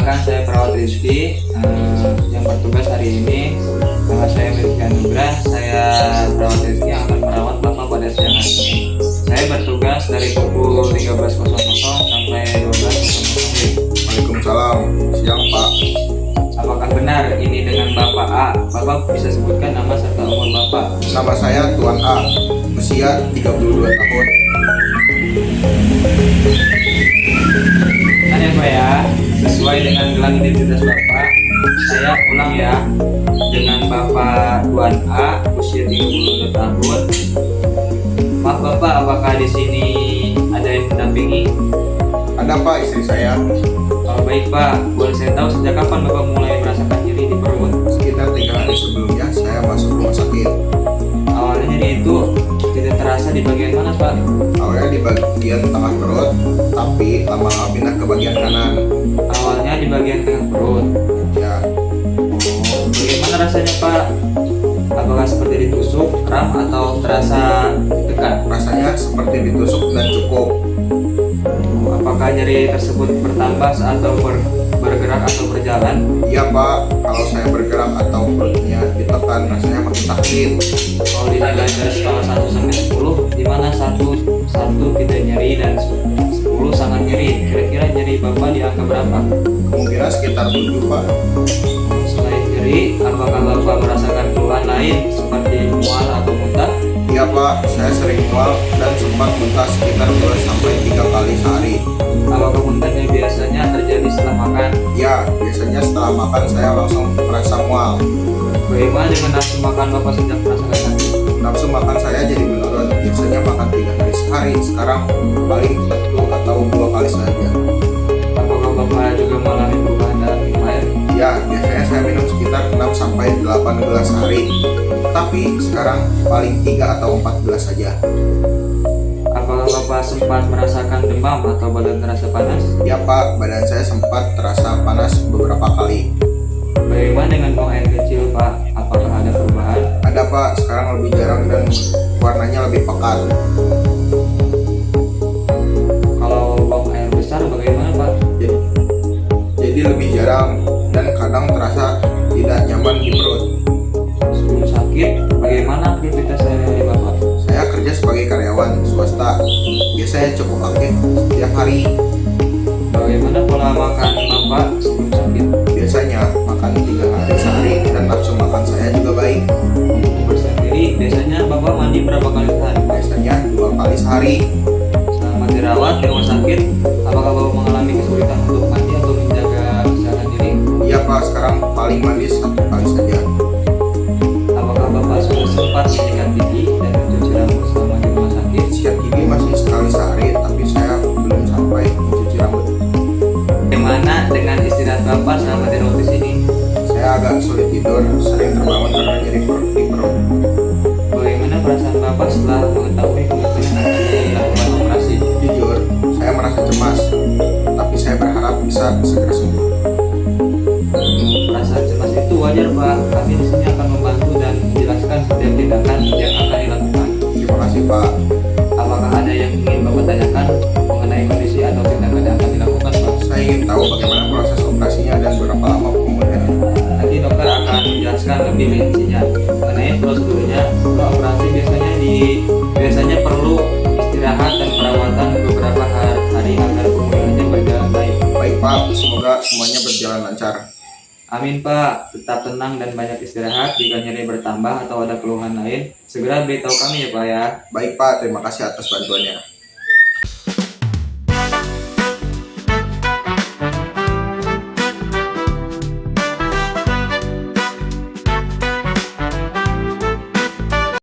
Perkenalkan, saya perawat Rizky yang bertugas hari ini. Nama saya Rizky Anugrah. Saya perawat Rizky yang akan merawat Bapak pada siang hari ini. Saya bertugas dari pukul 13.00 sampai 12.00. Waalaikumsalam, siang Pak. Apakah benar ini dengan Bapak A? Bapak bisa sebutkan nama serta umur Bapak. Nama saya Tuan A, usia 32 tahun. Tanya Pak ya, sesuai dengan gelang identitas Bapak, saya ulang ya. Dengan Bapak Tuan A, usia 32 tahun. Maaf Bapak, apakah di sini ada yang mendampingi? Ada Pak, istri saya. Oh, baik Pak, boleh saya tahu sejak kapan Bapak mulai merasakan nyeri di perut? Sekitar 3 hari sebelumnya saya masuk rumah sakit. Awalnya nyeri itu tidak terasa di bagian mana Pak? Awalnya di bagian tengah perut, tapi lama-lama pindah ke bagian kanan. Awalnya di bagian tengah perut. Ya, Oh, bagaimana rasanya Pak? Apakah seperti ditusuk, kram, atau terasa tekan? rasanya seperti ditusuk dan cukup. Apakah nyeri tersebut bertambah saat Bapak bergerak atau berjalan? Iya Pak, kalau saya bergerak atau perutnya ditekan rasanya makin sakit. Kalau dinilai dari skala 1 sampai 10, di mana 1 tidak nyeri dan 10 sangat nyeri. Kira-kira nyeri Bapak di angka berapa? Kemungkinan sekitar 7 Pak. Selain nyeri, apakah Bapak merasakan keluhan lain seperti mual atau muntah? Iya Pak, saya sering mual dan sempat muntah sekitar 2 sampai 3 kali sehari. Apakah muntahnya biasanya terjadi setelah makan? Ya, biasanya setelah makan saya langsung merasa mual. Bagaimana dengan nafsu makan Bapak sejak merasakan sakit? Nafsu makan saya jadi menurun. Biasanya makan 3 kali sehari, sekarang paling 1 atau 2 kali saja. Apakah Bapak juga mengalami perubahan dalam minum air? Ya, biasanya saya minum sekitar 6 sampai 8 gelas sehari. Tapi sekarang paling 3 atau 4 gelas saja. Apakah Bapak sempat merasakan demam atau badan terasa panas? Ya Pak, badan saya sempat terasa panas beberapa kali. Bagaimana dengan buang air kecil Pak? Apakah ada perubahan? Ada Pak, sekarang lebih jarang dan warnanya lebih pekat. Kalau buang air besar bagaimana Pak? Jadi lebih jarang dan kadang terasa tidak nyaman di perut. Sebelum sakit, bagaimana aktivitas sehari-hari Bapak? Saya kerja sebagai karyawan swasta. Biasanya cukup aktif setiap hari. Bagaimana pola makan Bapak sebelum sakit? Biasanya makan 3 hari sehari dan nafsu makan saya juga baik. Bersendiri, biasanya Bapak mandi berapa kali sehari? Biasanya 2 kali sehari. Selama dirawat di rumah sakit, apakah Bapak mengalami kesulitan untuk mandi atau menjaga kesehatan diri? Iya Pak, sekarang paling mandi 1 kali saja. Apakah Bapak sudah sempat menyikat gigi dan mencuci rambut selama di rumah sakit? Sikat gigi masih sekali sehari, tapi saya belum sampai mencuci rambut. Bagaimana dengan istirahat Bapak selama dirawat di sini? Saya agak sulit tidur, sering terbangun karena nyeri perut di perut. Bagaimana perasaan Bapak setelah mengetahui kemungkinan akan dilakukan operasi? Jujur, saya merasa cemas, tapi saya berharap bisa segera sembuh. Perasaan cemas itu wajar Pak. Kami di sini akan membantu dan menjelaskan setiap tindakan yang akan dilakukan. Terima kasih Pak. Apakah ada yang ingin Bapak tanyakan mengenai kondisi atau tindakan yang akan dilakukan Pak? Saya ingin tahu bagaimana proses operasinya dan berapa lama pemulihannya. Nanti dokter akan menjelaskan lebih rincinya mengenai prosedurnya. Setelah operasi biasanya perlu istirahat dan perawatan beberapa hari agar pemulihannya berjalan baik. Baik Pak, semoga semuanya berjalan lancar. Amin Pak, tetap tenang dan banyak istirahat. Jika nyeri bertambah atau ada keluhan lain, segera beritahu kami ya Pak ya. Baik Pak, terima kasih atas bantuannya.